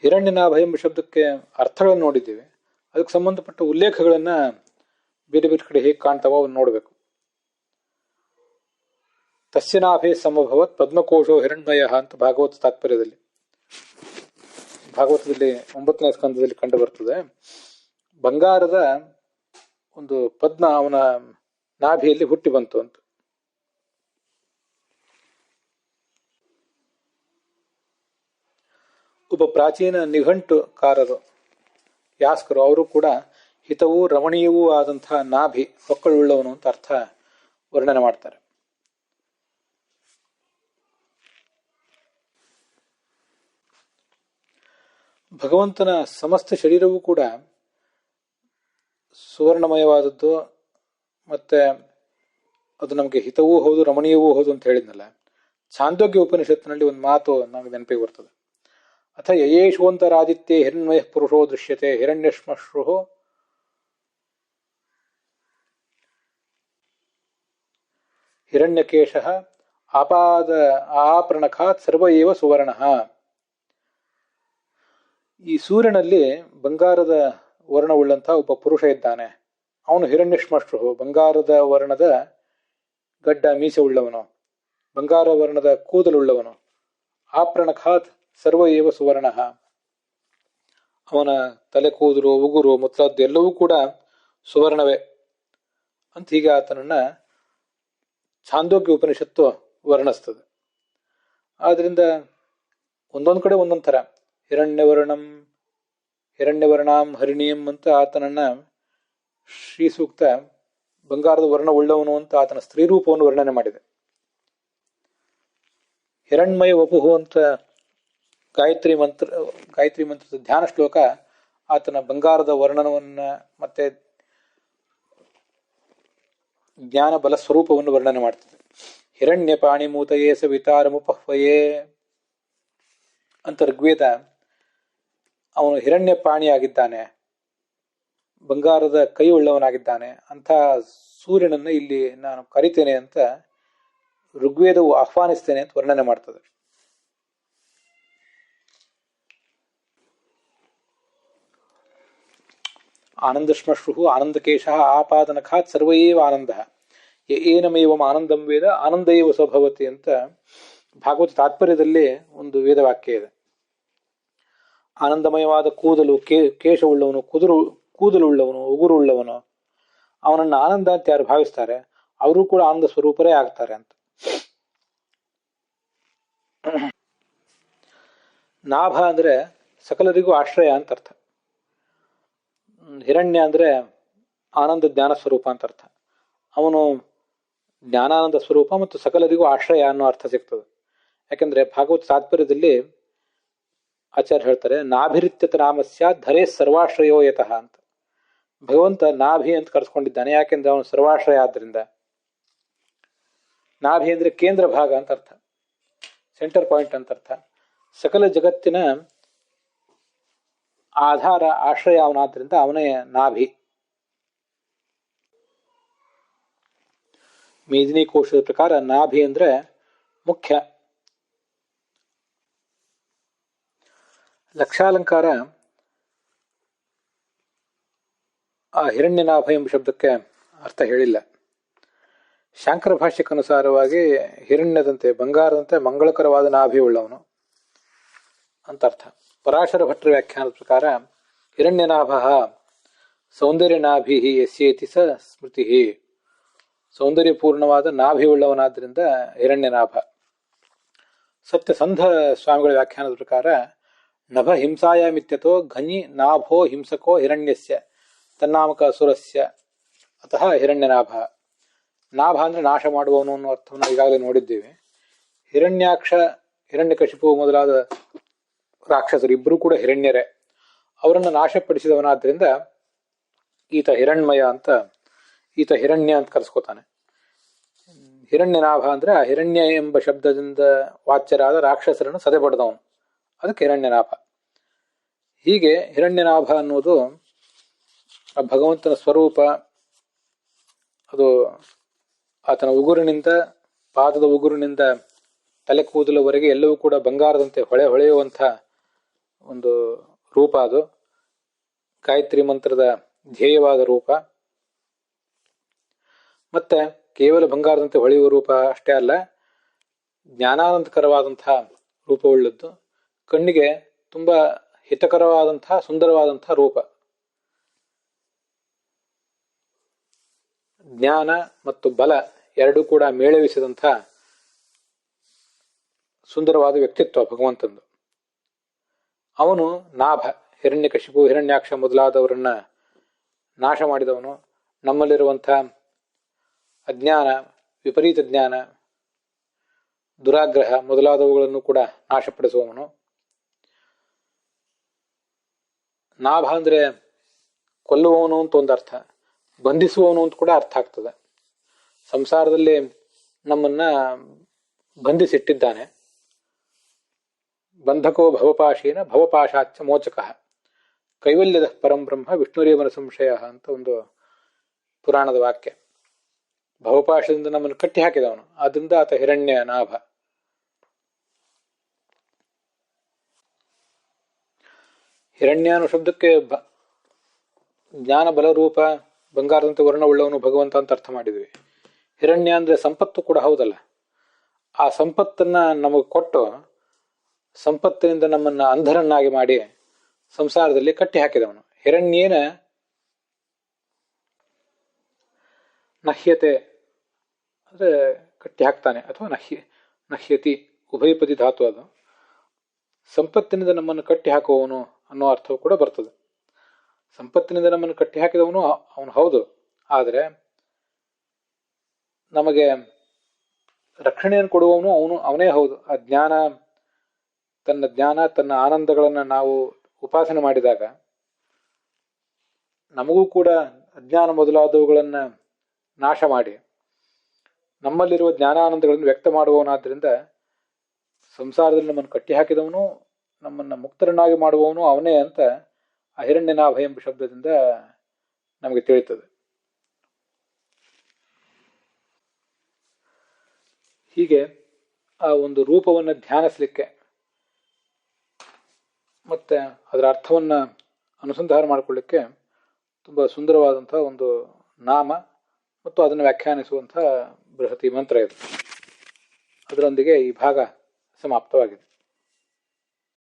ಹಿರಣ್ಯನಾಭ ಎಂಬ ಶಬ್ದಕ್ಕೆ ಅರ್ಥಗಳನ್ನು ನೋಡಿದ್ದೇವೆ. ಅದಕ್ಕೆ ಸಂಬಂಧಪಟ್ಟ ಉಲ್ಲೇಖಗಳನ್ನ ಬೇರೆ ಬೇರೆ ಕಡೆ ಹೇಗೆ ಕಾಣ್ತಾವೋ ಅವನ್ನ ನೋಡಬೇಕು. ತಸ್ಯನಾಭೇ ಸಮಭವತ್ ಪದ್ಮಕೋಶೋ ಹಿರಣ್ಮಯ ಅಂತ ಭಾಗವತ ತಾತ್ಪರ್ಯದಲ್ಲಿ, ಭಾಗವತದಲ್ಲಿ 9ನೇ ಸ್ಕಂದದಲ್ಲಿ ಕಂಡು ಬರ್ತದೆ. ಬಂಗಾರದ ಒಂದು ಪದ್ಮ ಅವನ ನಾಭಿಯಲ್ಲಿ ಹುಟ್ಟಿ ಬಂತು ಅಂತ. ಒಬ್ಬ ಪ್ರಾಚೀನ ನಿಘಂಟುಕಾರರು ಯಾಸ್ಕರು ಅವರು ಕೂಡ ಹಿತವೂ ರಮಣೀಯವೂ ಆದಂತಹ ನಾಭಿ ಹೊಕ್ಕಳುಳ್ಳವನು ಅಂತ ಅರ್ಥ ವರ್ಣನೆ ಮಾಡ್ತಾರೆ. ಭಗವಂತನ ಸಮಸ್ತ ಶರೀರವೂ ಕೂಡ ಸುವರ್ಣಮಯವಾದದ್ದು, ಮತ್ತೆ ಅದು ನಮಗೆ ಹಿತವೂ ಹೌದು ರಮಣೀಯವೂ ಹೌದು ಅಂತ ಹೇಳಿದ್ನಲ್ಲ. ಛಾಂದೋಗ್ಯ ಉಪನಿಷತ್ತಿನಲ್ಲಿ ಒಂದು ಮಾತು ನಮಗೆ ನೆನಪಿಗೆ ಬರ್ತದೆ. ಅಥ ಯಯೇಶೋಂತರಾದಿತ್ಯೇ ಹಿರಣ್ಮಯ ಪುರುಷೋ ದೃಶ್ಯತೆ ಹಿರಣ್ಯಶ್ಮಶ್ರು ಹಿರಣ್ಯಕೇಶ ಆಪಾದ ಆಪ್ರಣಖಾತ್ ಸರ್ವ ಏವ ಸುವರ್ಣ. ಈ ಸೂರ್ಯನಲ್ಲಿ ಬಂಗಾರದ ವರ್ಣವುಳ್ಳಂತಹ ಒಬ್ಬ ಪುರುಷ ಇದ್ದಾನೆ. ಅವನು ಹಿರಣ್ಯಶ್ಮಶ್ರು, ಬಂಗಾರದ ವರ್ಣದ ಗಡ್ಡ ಮೀಸೆ ಉಳ್ಳವನು, ಬಂಗಾರ ವರ್ಣದ ಕೂದಲುಳ್ಳವನು. ಆಪ್ರಣಖಾತ್ ಸರ್ವ ಏವ ಸುವರ್ಣ, ಅವನ ತಲೆ ಕೂದಲು ಉಗುರು ಮೊದಲಾದ್ದು ಎಲ್ಲವೂ ಕೂಡ ಸುವರ್ಣವೇ ಅಂತ ಹೀಗೆ ಆತನನ್ನ ಛಾಂದೋಗ್ಯ ಉಪನಿಷತ್ತು ವರ್ಣಿಸ್ತದೆ. ಆದ್ರಿಂದ ಒಂದೊಂದು ಕಡೆ ಒಂದೊಂದು ಥರ ಹಿರಣ್ಯವರ್ಣಾಂ ಹರಿಣೀಯಂ ಅಂತ ಆತನನ್ನ ಶ್ರೀ ಸೂಕ್ತ ಬಂಗಾರದ ವರ್ಣವುಳ್ಳವನು ಅಂತ ಆತನ ಸ್ತ್ರೀ ರೂಪವನ್ನು ವರ್ಣನೆ ಮಾಡಿದೆ. ಹಿರಣ್ಮಯ ವಪುಹು ಅಂತ ಗಾಯತ್ರಿ ಮಂತ್ರದ ಧ್ಯಾನ ಶ್ಲೋಕ ಆತನ ಬಂಗಾರದ ವರ್ಣನವನ್ನ ಮತ್ತೆ ಜ್ಞಾನ ಬಲ ಸ್ವರೂಪವನ್ನು ವರ್ಣನೆ ಮಾಡ್ತದೆ. ಹಿರಣ್ಯ ಪಾಣಿಮೂತಯೇ ಸವಿತಾರಮುಪಹ್ವಯೇ ಅಂತ ಋಗ್ವೇದ ಅವನು ಹಿರಣ್ಯ ಪಾಣಿಯಾಗಿದ್ದಾನೆ, ಬಂಗಾರದ ಕೈ ಉಳ್ಳವನಾಗಿದ್ದಾನೆ ಅಂತ ಸೂರ್ಯನನ್ನ ಇಲ್ಲಿ ನಾನು ಕರಿತೇನೆ ಅಂತ ಋಗ್ವೇದವು ಆಹ್ವಾನಿಸ್ತೇನೆ ಅಂತ ವರ್ಣನೆ ಮಾಡ್ತದೆ. ಆನಂದಶ್ಮಶ್ರು ಆನಂದಕೇಶ ಆಪಾದನಖಾತ್ ಸರ್ವಯೇವ ಆನಂದ ಏನಮೇವಂ ಆನಂದಂ ವೇದ ಆನಂದ ಏವ ಸ್ವಭವತಿ ಅಂತ ಭಾಗವತ ತಾತ್ಪರ್ಯದಲ್ಲಿ ಒಂದು ವೇದವಾಕ್ಯ ಇದೆ. ಆನಂದಮಯವಾದ ಕೂದಲು, ಕೇಶವುಳ್ಳವನು, ಕೂದಲುಳ್ಳವನು, ಉಗುರುಳ್ಳವನು, ಅವನನ್ನು ಆನಂದ ಅಂತ ಯಾರು ಭಾವಿಸ್ತಾರೆ ಅವರು ಕೂಡ ಆನಂದ ಸ್ವರೂಪರೇ ಆಗ್ತಾರೆ ಅಂತ. ನಾಭ ಅಂದ್ರೆ ಸಕಲರಿಗೂ ಆಶ್ರಯ ಅಂತ ಅರ್ಥ. ಹಿರಣ್ಯ ಅಂದ್ರೆ ಆನಂದ ಜ್ಞಾನ ಸ್ವರೂಪ ಅಂತ ಅರ್ಥ. ಅವನು ಜ್ಞಾನಾನಂದ ಸ್ವರೂಪ ಮತ್ತು ಸಕಲರಿಗೂ ಆಶ್ರಯ ಅನ್ನೋ ಅರ್ಥ ಸಿಗ್ತದೆ. ಯಾಕಂದ್ರೆ ಭಾಗವತ ತಾತ್ಪರ್ಯದಲ್ಲಿ ಆಚಾರ್ಯ ಹೇಳ್ತಾರೆ, ನಾಭಿರಿತ್ಯತ ನಾಮಸ್ಯ ಧರೇ ಸರ್ವಾಶ್ರಯೋ ಯತಃ ಅಂತ. ಭಗವಂತ ನಾಭಿ ಅಂತ ಕರೆಸ್ಕೊಂಡಿದ್ದಾನೆ, ಯಾಕೆಂದ್ರೆ ಅವನು ಸರ್ವಾಶ್ರಯ ಆದ್ರಿಂದ. ನಾಭಿ ಅಂದ್ರೆ ಕೇಂದ್ರ ಭಾಗ ಅಂತ ಅರ್ಥ, ಸೆಂಟರ್ ಪಾಯಿಂಟ್ ಅಂತ ಅರ್ಥ. ಸಕಲ ಜಗತ್ತಿನ ಆಧಾರ ಆಶ್ರಯ ಅವನಾದ್ರಿಂದ ಅವನೇ ನಾಭಿ. ಮೇದಿನಿ ಕೋಶದ ಪ್ರಕಾರ ನಾಭಿ ಅಂದ್ರೆ ಮುಖ್ಯ. ಲಕ್ಷಾಲಂಕಾರ ಆ ಹಿರಣ್ಯನಾಭ ಎಂಬ ಶಬ್ದಕ್ಕೆ ಅರ್ಥ ಹೇಳಿಲ್ಲ. ಶಾಂಕರ ಭಾಷ್ಯಕ್ಕನುಸಾರವಾಗಿ ಹಿರಣ್ಯದಂತೆ ಬಂಗಾರದಂತೆ ಮಂಗಳಕರವಾದ ನಾಭಿ ಉಳ್ಳವನು ಅಂತ ಅರ್ಥ. ಪರಾಶರ ಭಟ್ರ ವ್ಯಾಖ್ಯಾನದ ಪ್ರಕಾರ ಹಿರಣ್ಯನಾಭ ಸೌಂದರ್ಯನಾಭಿ ಯಸ್ಯೇತಿ ಸ ಸ್ಮೃತಿ, ಸೌಂದರ್ಯಪೂರ್ಣವಾದ ನಾಭಿ ಉಳ್ಳವನಾದ್ರಿಂದ ಹಿರಣ್ಯನಾಭ. ಸತ್ಯಸಂಧ ಸ್ವಾಮಿಗಳ ವ್ಯಾಖ್ಯಾನದ ಪ್ರಕಾರ ನಭ ಹಿಂಸಾಯಾಮಿತ್ಯತೋ ಘನಿ ನಾಭೋ ಹಿಂಸಕೋ ಹಿರಣ್ಯಸ್ಯ ತನ್ನಾಮಕ ಅಸುರಸ್ಯ ಅತಃ ಹಿರಣ್ಯನಾಭ. ನಾಭ ಅಂದ್ರೆ ನಾಶ ಮಾಡುವವನು ಅನ್ನೋ ಅರ್ಥವನ್ನು ಈಗಾಗಲೇ ನೋಡಿದ್ದೇವೆ. ಹಿರಣ್ಯಾಕ್ಷ, ಹಿರಣ್ಯಕಶಿಪು ಮೊದಲಾದ ರಾಕ್ಷಸರು ಇಬ್ಬರೂ ಕೂಡ ಹಿರಣ್ಯರೇ. ಅವರನ್ನು ನಾಶಪಡಿಸಿದವನಾದ್ರಿಂದ ಈತ ಹಿರಣ್ಮಯ ಅಂತ, ಈತ ಹಿರಣ್ಯ ಅಂತ ಕರೆಸ್ಕೋತಾನೆ. ಹಿರಣ್ಯನಾಭ ಅಂದ್ರೆ ಆ ಹಿರಣ್ಯ ಎಂಬ ಶಬ್ದದಿಂದ ವಾಚ್ಯರಾದ ರಾಕ್ಷಸರನ್ನು ಸದೆಬಡ್ದವನು, ಅದಕ್ಕೆ ಹಿರಣ್ಯನಾಭ. ಹೀಗೆ ಹಿರಣ್ಯನಾಭ ಅನ್ನೋದು ಆ ಭಗವಂತನ ಸ್ವರೂಪ. ಅದು ಆತನ ಉಗುರಿನಿಂದ, ಪಾದದ ಉಗುರಿನಿಂದ ತಲೆ ಕೂದಲುವರೆಗೆ ಎಲ್ಲವೂ ಕೂಡ ಬಂಗಾರದಂತೆ ಹೊಳೆಯುವಂಥ ಒಂದು ರೂಪ. ಅದು ಗಾಯತ್ರಿ ಮಂತ್ರದ ಧ್ಯೇಯವಾದ ರೂಪ. ಮತ್ತೆ ಕೇವಲ ಬಂಗಾರದಂತೆ ಹೊಳೆಯುವ ರೂಪ ಅಷ್ಟೇ ಅಲ್ಲ, ಜ್ಞಾನಾನಂದಕರವಾದಂತಹ ರೂಪವುಳ್ಳದ್ದು, ಕಣ್ಣಿಗೆ ತುಂಬಾ ಹಿತಕರವಾದಂತಹ ಸುಂದರವಾದಂತಹ ರೂಪ. ಜ್ಞಾನ ಮತ್ತು ಬಲ ಎರಡೂ ಕೂಡ ಮೇಳವಿಸಿದಂಥ ಸುಂದರವಾದ ವ್ಯಕ್ತಿತ್ವ ಭಗವಂತಂದು. ಅವನು ನಾಭ, ಹಿರಣ್ಯಕಶಿಪು, ಹಿರಣ್ಯಾಕ್ಷ ಮೊದಲಾದವರನ್ನ ನಾಶ ಮಾಡಿದವನು. ನಮ್ಮಲ್ಲಿರುವಂಥ ಅಜ್ಞಾನ, ವಿಪರೀತ ಜ್ಞಾನ, ದುರಾಗ್ರಹ ಮೊದಲಾದವುಗಳನ್ನು ಕೂಡ ನಾಶಪಡಿಸುವವನು. ನಾಭ ಅಂದ್ರೆ ಕೊಲ್ಲುವವನು ಅಂತ ಒಂದು ಅರ್ಥ, ಬಂಧಿಸುವವನು ಅಂತ ಕೂಡ ಅರ್ಥ ಆಗ್ತದೆ. ಸಂಸಾರದಲ್ಲಿ ನಮ್ಮನ್ನ ಬಂಧಿಸಿಟ್ಟಿದ್ದಾನೆ. ಬಂಧಕೋ ಭವಪಾಶೇನ ಭವಪಾಶಾಚ್ಚ ಮೋಚಕಃ ಕೈವಲ್ಯದ ಪರಂ ಬ್ರಹ್ಮ ವಿಷ್ಣುರೇವನ ಸಂಶಯ ಅಂತ ಒಂದು ಪುರಾಣದ ವಾಕ್ಯ. ಭವಪಾಶದಿಂದ ನಮ್ಮನ್ನು ಕಟ್ಟಿ ಹಾಕಿದವನು. ಆದ್ದರಿಂದ ಆತ ಹಿರಣ್ಯ ನಾಭ. ಹಿರಣ್ಯ ಅನ್ನೋ ಶಬ್ದಕ್ಕೆ ಜ್ಞಾನ ಬಲರೂಪ ಬಂಗಾರದಂತೆ ವರ್ಣವುಳ್ಳವನು ಭಗವಂತ ಅಂತ ಅರ್ಥ ಮಾಡಿದ್ವಿ. ಹಿರಣ್ಯ ಅಂದ್ರೆ ಸಂಪತ್ತು ಕೂಡ ಹೌದಲ್ಲ. ಆ ಸಂಪತ್ತನ್ನ ನಮಗೆ ಕೊಟ್ಟು ಸಂಪತ್ತಿನಿಂದ ನಮ್ಮನ್ನ ಅಂಧರನ್ನಾಗಿ ಮಾಡಿ ಸಂಸಾರದಲ್ಲಿ ಕಟ್ಟಿ ಹಾಕಿದವನು. ಹಿರಣ್ಯೇನ ನಹ್ಯತೆ ಅಂದ್ರೆ ಕಟ್ಟಿ ಹಾಕ್ತಾನೆ, ಅಥವಾ ನಹ್ಯತಿ ಉಭಯಪದಿ ಧಾತು. ಅದು ಸಂಪತ್ತಿನಿಂದ ನಮ್ಮನ್ನು ಕಟ್ಟಿ ಹಾಕುವವನು ಅನ್ನೋ ಅರ್ಥವು ಕೂಡ ಬರ್ತದೆ. ಸಂಪತ್ತಿನಿಂದ ನಮ್ಮನ್ನು ಕಟ್ಟಿ ಹಾಕಿದವನು ಅವನು ಹೌದು, ಆದರೆ ನಮಗೆ ರಕ್ಷಣೆಯನ್ನು ಕೊಡುವವನು ಅವನೇ ಹೌದು. ಆ ಜ್ಞಾನ, ತನ್ನ ಆನಂದಗಳನ್ನು ನಾವು ಉಪಾಸನೆ ಮಾಡಿದಾಗ ನಮಗೂ ಕೂಡ ಅಜ್ಞಾನ ಮೊದಲಾದವುಗಳನ್ನ ನಾಶ ಮಾಡಿ ನಮ್ಮಲ್ಲಿರುವ ಜ್ಞಾನಾನಂದಗಳನ್ನು ವ್ಯಕ್ತ ಮಾಡುವವನಾದ್ರಿಂದ ಸಂಸಾರದಲ್ಲಿ ನಮ್ಮನ್ನು ಕಟ್ಟಿ ಹಾಕಿದವನು, ನಮ್ಮನ್ನು ಮುಕ್ತರನ್ನಾಗಿ ಮಾಡುವವನು ಅವನೇ ಅಂತ ಅಹಿರಣ್ಯನಾಭ ಎಂಬ ಶಬ್ದದಿಂದ ನಮಗೆ ತಿಳಿಯುತ್ತದೆ. ಹೀಗೆ ಆ ಒಂದು ರೂಪವನ್ನು ಧ್ಯಾನಿಸಲಿಕ್ಕೆ ಮತ್ತೆ ಅದರ ಅರ್ಥವನ್ನ ಅನುಸಂಧಾನ ಮಾಡಿಕೊಳ್ಳಿಕ್ಕೆ ತುಂಬಾ ಸುಂದರವಾದಂತಹ ಒಂದು ನಾಮ ಮತ್ತು ಅದನ್ನು ವ್ಯಾಖ್ಯಾನಿಸುವಂತಹ ಬೃಹತಿ ಮಂತ್ರ ಇದು. ಅದರೊಂದಿಗೆ ಈ ಭಾಗ ಸಮಾಪ್ತವಾಗಿದೆ.